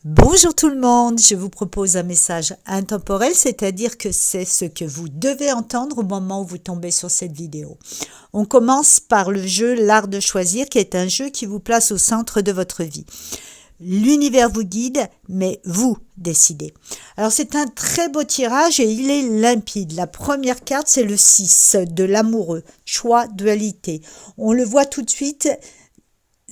Bonjour tout le monde, je vous propose un message intemporel, c'est-à-dire que c'est ce que vous devez entendre au moment où vous tombez sur cette vidéo. On commence par le jeu L'Art de choisir, qui est un jeu qui vous place au centre de votre vie. L'univers vous guide, mais vous décidez. Alors c'est un très beau tirage et il est limpide. La première carte, c'est le 6 de l'amoureux, choix, dualité. On le voit tout de suite,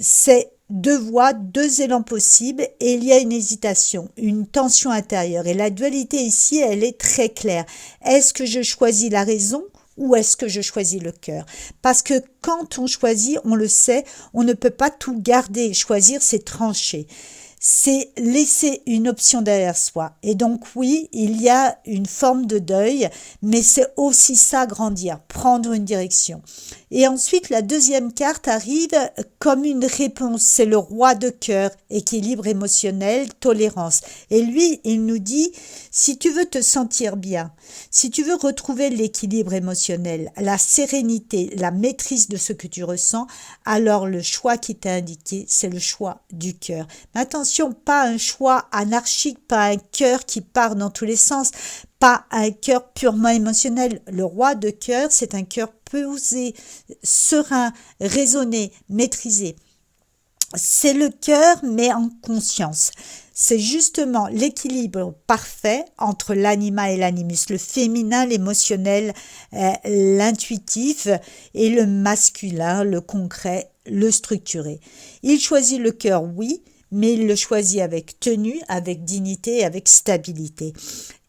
c'est deux voies, deux élans possibles et il y a une hésitation, une tension intérieure. Et la dualité ici, elle est très claire. Est-ce que je choisis la raison ou est-ce que je choisis le cœur? Parce que quand on choisit, on le sait, on ne peut pas tout garder. Choisir, c'est trancher. C'est laisser une option derrière soi. Et donc oui, il y a une forme de deuil, mais c'est aussi ça, grandir, prendre une direction. Et ensuite, la deuxième carte arrive comme une réponse. C'est le roi de cœur, équilibre émotionnel, tolérance. Et lui, il nous dit, si tu veux te sentir bien, si tu veux retrouver l'équilibre émotionnel, la sérénité, la maîtrise de ce que tu ressens, alors le choix qui t'est indiqué, c'est le choix du cœur. Mais attention, pas un choix anarchique, pas un cœur qui part dans tous les sens, pas un cœur purement émotionnel. Le roi de cœur, c'est un cœur posé, serein, raisonné, maîtrisé. C'est le cœur, mais en conscience. C'est justement l'équilibre parfait entre l'anima et l'animus, le féminin, l'émotionnel, l'intuitif et le masculin, le concret, le structuré. Il choisit le cœur, oui, mais il le choisit avec tenue, avec dignité, avec stabilité.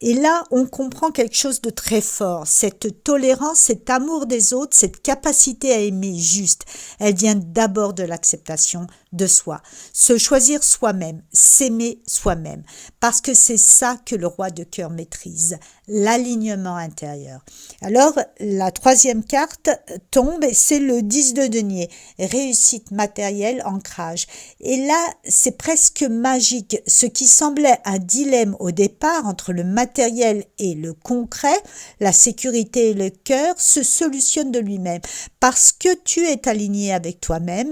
Et là, on comprend quelque chose de très fort. Cette tolérance, cet amour des autres, cette capacité à aimer juste, elle vient d'abord de l'acceptation de soi. Se choisir soi-même, s'aimer soi-même. Parce que c'est ça que le roi de cœur maîtrise, l'alignement intérieur. Alors, la troisième carte tombe et c'est le 10 de denier. Réussite matérielle, ancrage. Et là, c'est presque magique. Ce qui semblait un dilemme au départ entre le matériel et le concret, la sécurité et le cœur, se solutionne de lui-même. Parce que tu es aligné avec toi-même,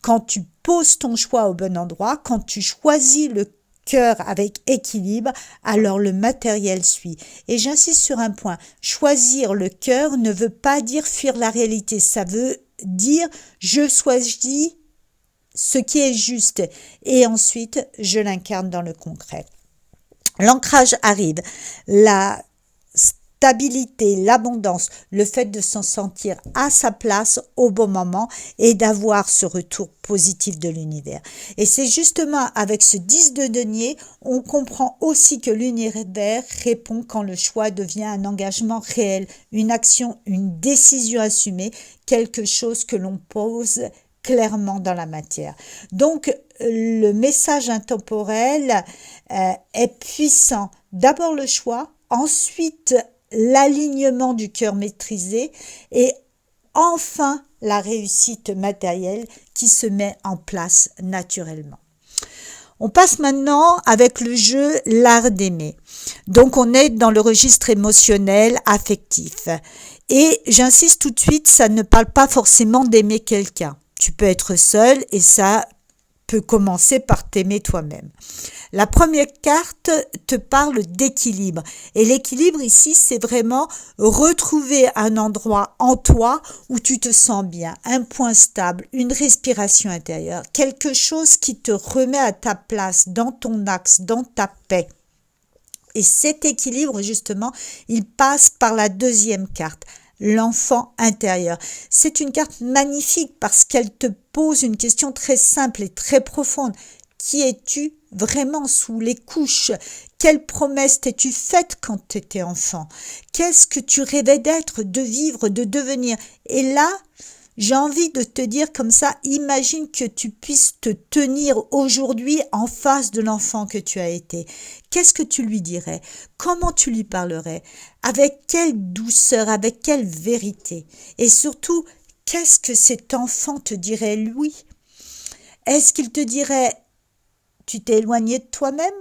quand tu poses ton choix au bon endroit, quand tu choisis le cœur avec équilibre, alors le matériel suit. Et j'insiste sur un point, choisir le cœur ne veut pas dire fuir la réalité, ça veut dire je choisis ce qui est juste et ensuite je l'incarne dans le concret. L'ancrage arrive, la stabilité, l'abondance, le fait de s'en sentir à sa place au bon moment et d'avoir ce retour positif de l'univers. Et c'est justement avec ce 10 de denier, on comprend aussi que l'univers répond quand le choix devient un engagement réel, une action, une décision assumée, quelque chose que l'on pose clairement dans la matière. Donc, le message intemporel est puissant. D'abord le choix, ensuite l'alignement du cœur maîtrisé et enfin la réussite matérielle qui se met en place naturellement. On passe maintenant avec le jeu L'Art d'aimer. Donc on est dans le registre émotionnel, affectif. Et j'insiste tout de suite, ça ne parle pas forcément d'aimer quelqu'un. Tu peux être seul et ça peut commencer par t'aimer toi-même. La première carte te parle d'équilibre. Et l'équilibre ici, c'est vraiment retrouver un endroit en toi où tu te sens bien, un point stable, une respiration intérieure, quelque chose qui te remet à ta place, dans ton axe, dans ta paix. Et cet équilibre, justement, il passe par la deuxième carte. L'enfant intérieur. C'est une carte magnifique parce qu'elle te pose une question très simple et très profonde. Qui es-tu vraiment sous les couches? Quelle promesse t'es-tu faite quand tu étais enfant? Qu'est-ce que tu rêvais d'être, de vivre, de devenir? Et là, j'ai envie de te dire comme ça, imagine que tu puisses te tenir aujourd'hui en face de l'enfant que tu as été. Qu'est-ce que tu lui dirais? Comment tu lui parlerais? Avec quelle douceur, avec quelle vérité? Et surtout, qu'est-ce que cet enfant te dirait lui? Est-ce qu'il te dirait, tu t'es éloigné de toi-même?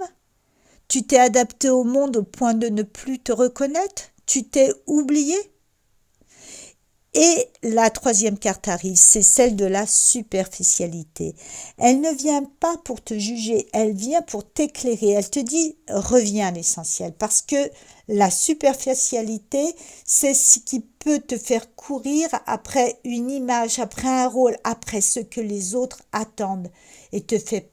Tu t'es adapté au monde au point de ne plus te reconnaître? Tu t'es oublié? Et la troisième carte arrive, c'est celle de la superficialité. Elle ne vient pas pour te juger, elle vient pour t'éclairer. Elle te dit, reviens à l'essentiel. Parce que la superficialité, c'est ce qui peut te faire courir après une image, après un rôle, après ce que les autres attendent et te fait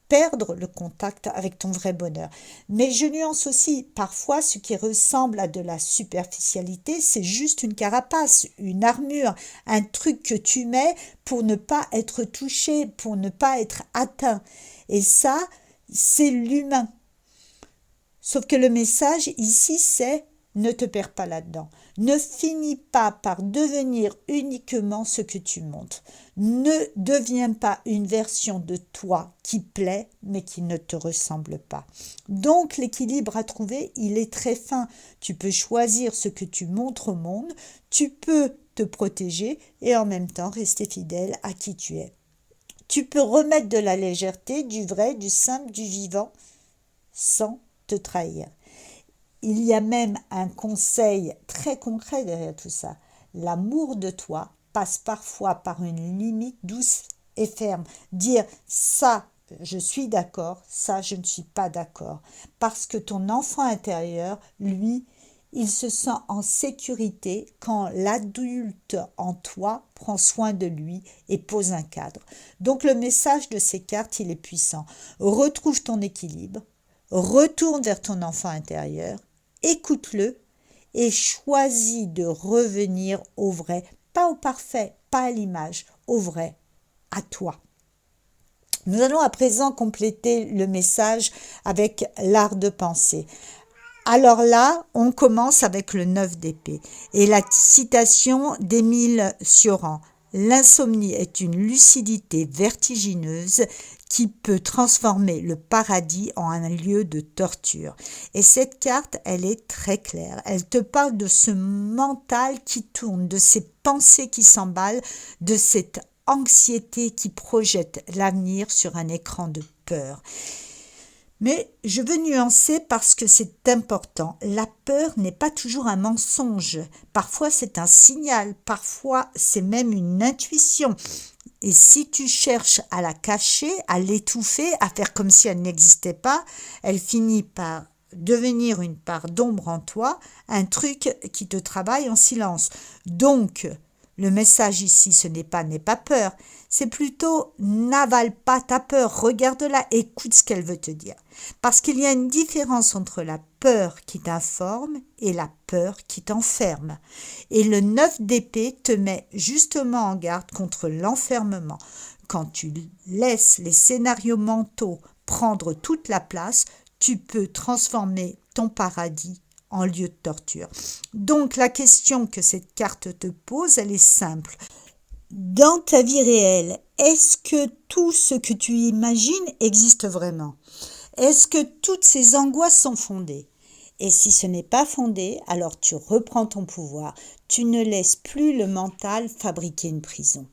perdre le contact avec ton vrai bonheur. Mais je nuance aussi, parfois ce qui ressemble à de la superficialité, c'est juste une carapace, une armure, un truc que tu mets pour ne pas être touché, pour ne pas être atteint. Et ça, c'est l'humain. Sauf que le message ici, c'est ne te perds pas là-dedans. Ne finis pas par devenir uniquement ce que tu montres. Ne deviens pas une version de toi qui plaît, mais qui ne te ressemble pas. Donc, l'équilibre à trouver, il est très fin. Tu peux choisir ce que tu montres au monde, tu peux te protéger et en même temps rester fidèle à qui tu es. Tu peux remettre de la légèreté, du vrai, du simple, du vivant, sans te trahir. Il y a même un conseil très concret derrière tout ça. L'amour de toi passe parfois par une limite douce et ferme. Dire ça, je suis d'accord, ça, je ne suis pas d'accord. Parce que ton enfant intérieur, lui, il se sent en sécurité quand l'adulte en toi prend soin de lui et pose un cadre. Donc le message de ces cartes, il est puissant. Retrouve ton équilibre, retourne vers ton enfant intérieur, écoute-le et choisis de revenir au vrai, pas au parfait, pas à l'image, au vrai, à toi. Nous allons à présent compléter le message avec l'art de penser. Alors là, on commence avec le 9 d'épée et la citation d'Émile Cioran. L'insomnie est une lucidité vertigineuse qui peut transformer le paradis en un lieu de torture. Et cette carte, elle est très claire. Elle te parle de ce mental qui tourne, de ces pensées qui s'emballent, de cette anxiété qui projette l'avenir sur un écran de peur. Mais je veux nuancer parce que c'est important. La peur n'est pas toujours un mensonge. Parfois c'est un signal, parfois c'est même une intuition. Et si tu cherches à la cacher, à l'étouffer, à faire comme si elle n'existait pas, elle finit par devenir une part d'ombre en toi, un truc qui te travaille en silence. Donc, le message ici, ce n'est pas « n'aie pas peur », c'est plutôt « n'avale pas ta peur, regarde-la, écoute ce qu'elle veut te dire ». Parce qu'il y a une différence entre la peur qui t'informe et la peur qui t'enferme. Et le 9 d'épée te met justement en garde contre l'enfermement. Quand tu laisses les scénarios mentaux prendre toute la place, tu peux transformer ton paradis en lieu de torture. Donc la question que cette carte te pose, elle est simple. Dans ta vie réelle, est-ce que tout ce que tu imagines existe vraiment? Est-ce que toutes ces angoisses sont fondées? Et si ce n'est pas fondé, alors tu reprends ton pouvoir. Tu ne laisses plus le mental fabriquer une prison.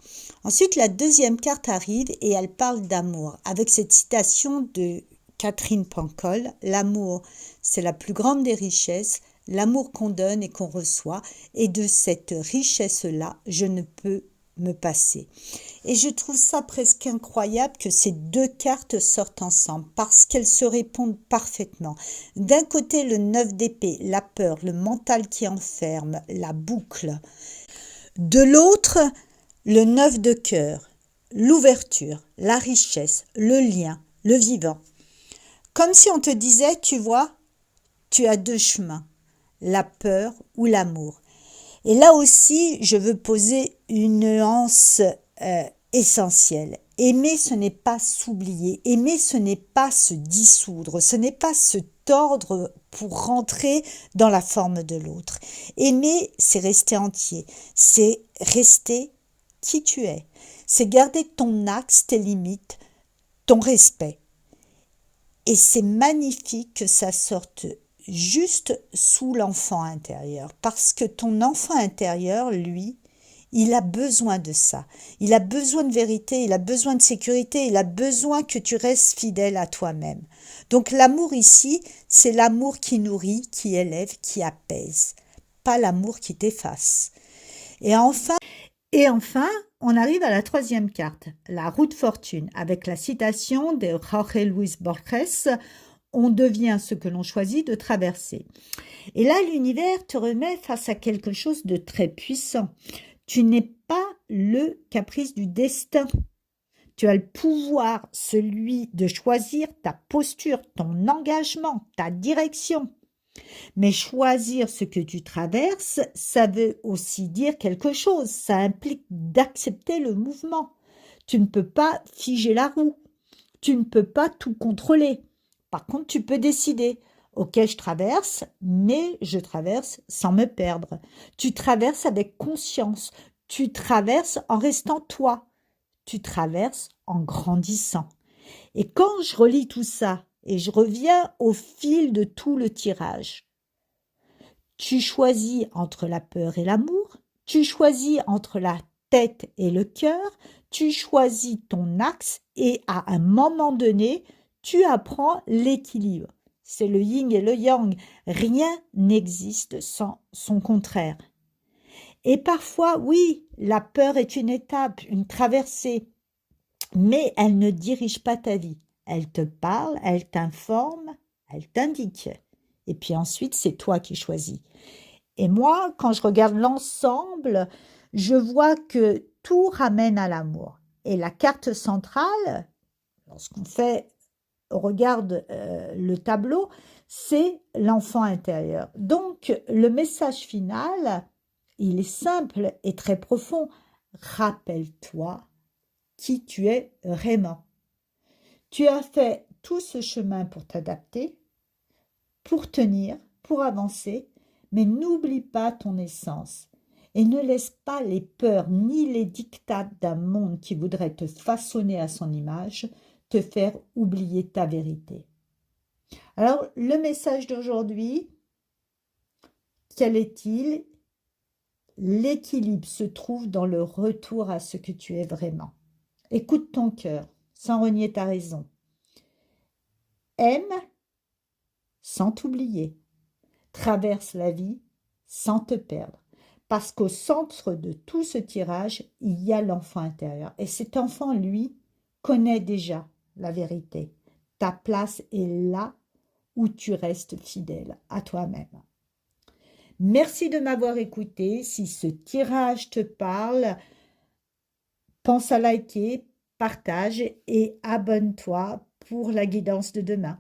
Ensuite, la deuxième carte arrive et elle parle d'amour, avec cette citation de Catherine Pancol, « L'amour, c'est la plus grande des richesses, l'amour qu'on donne et qu'on reçoit, et de cette richesse-là, je ne peux me passer. » Et je trouve ça presque incroyable que ces deux cartes sortent ensemble, parce qu'elles se répondent parfaitement. D'un côté, le 9 d'épée, la peur, le mental qui enferme, la boucle. De l'autre, le 9 de cœur, l'ouverture, la richesse, le lien, le vivant. Comme si on te disait, tu vois, tu as deux chemins, la peur ou l'amour. Et là aussi, je veux poser une nuance essentielle. Aimer, ce n'est pas s'oublier. Aimer, ce n'est pas se dissoudre. Ce n'est pas se tordre pour rentrer dans la forme de l'autre. Aimer, c'est rester entier. C'est rester qui tu es. C'est garder ton axe, tes limites, ton respect. Et c'est magnifique que ça sorte juste sous l'enfant intérieur. Parce que ton enfant intérieur, lui, il a besoin de ça. Il a besoin de vérité, il a besoin de sécurité, il a besoin que tu restes fidèle à toi-même. Donc l'amour ici, c'est l'amour qui nourrit, qui élève, qui apaise. Pas l'amour qui t'efface. Et enfin, on arrive à la troisième carte, la roue de fortune, avec la citation de Jorge Luis Borges, on devient ce que l'on choisit de traverser. Et là, l'univers te remet face à quelque chose de très puissant. Tu n'es pas le caprice du destin. Tu as le pouvoir, celui de choisir ta posture, ton engagement, ta direction. Mais choisir ce que tu traverses, ça veut aussi dire quelque chose. Ça implique d'accepter le mouvement. Tu ne peux pas figer la roue. Tu ne peux pas tout contrôler. Par contre, tu peux décider. Ok, je traverse, mais je traverse sans me perdre. Tu traverses avec conscience. Tu traverses en restant toi. Tu traverses en grandissant. Et quand je relis tout ça, et je reviens au fil de tout le tirage, tu choisis entre la peur et l'amour, tu choisis entre la tête et le cœur, tu choisis ton axe et à un moment donné, tu apprends l'équilibre. C'est le yin et le yang. Rien n'existe sans son contraire. Et parfois, oui, la peur est une étape, une traversée, mais elle ne dirige pas ta vie. Elle te parle, elle t'informe, elle t'indique. Et puis ensuite, c'est toi qui choisis. Et moi, quand je regarde l'ensemble, je vois que tout ramène à l'amour. Et la carte centrale, lorsqu'on regarde le tableau, c'est l'enfant intérieur. Donc, le message final, il est simple et très profond. Rappelle-toi qui tu es vraiment. Tu as fait tout ce chemin pour t'adapter, pour tenir, pour avancer, mais n'oublie pas ton essence et ne laisse pas les peurs ni les diktats d'un monde qui voudrait te façonner à son image te faire oublier ta vérité. Alors, le message d'aujourd'hui, quel est-il? L'équilibre se trouve dans le retour à ce que tu es vraiment. Écoute ton cœur, sans renier ta raison. Aime sans t'oublier. Traverse la vie sans te perdre. Parce qu'au centre de tout ce tirage, il y a l'enfant intérieur. Et cet enfant, lui, connaît déjà la vérité. Ta place est là où tu restes fidèle à toi-même. Merci de m'avoir écouté. Si ce tirage te parle, pense à liker, partage et abonne-toi pour la guidance de demain.